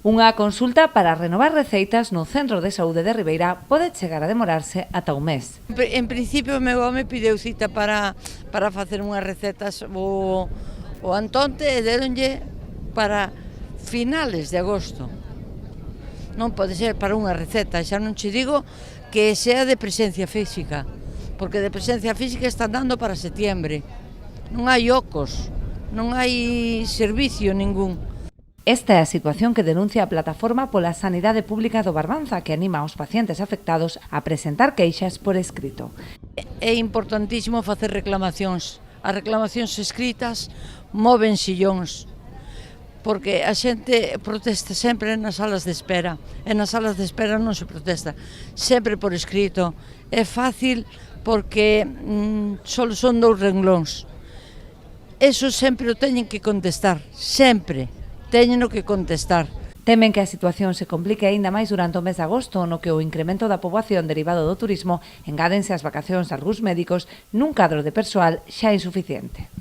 Unha consulta para renovar receitas no Centro de Saúde de Ribeira pode chegar a demorarse ata un mes. En principio, o meu home pideu cita para facer unhas recetas o Antonte e deronlle para finales de agosto. Non pode ser para unha receta, xa non che digo que sea de presencia física, porque de presencia física están dando para setiembre. Non hai ocos, non hai servicio ningún. Esta é a situación que denuncia a Plataforma pola Sanidade Pública do Barbanza, que anima aos pacientes afectados a presentar queixas por escrito. É importantísimo facer reclamacións. As reclamacións escritas moven sillóns, porque a xente protesta sempre nas salas de espera, e nas salas de espera non se protesta, sempre por escrito. É fácil porque só son 2 renglóns. Eso sempre o teñen que contestar, sempre. Teñeno que contestar. Temen que a situación se complique aínda máis durante o mes de agosto, no que o incremento da poboación derivado do turismo engádense as vacacións de algúns médicos nun cadro de persoal xa insuficiente.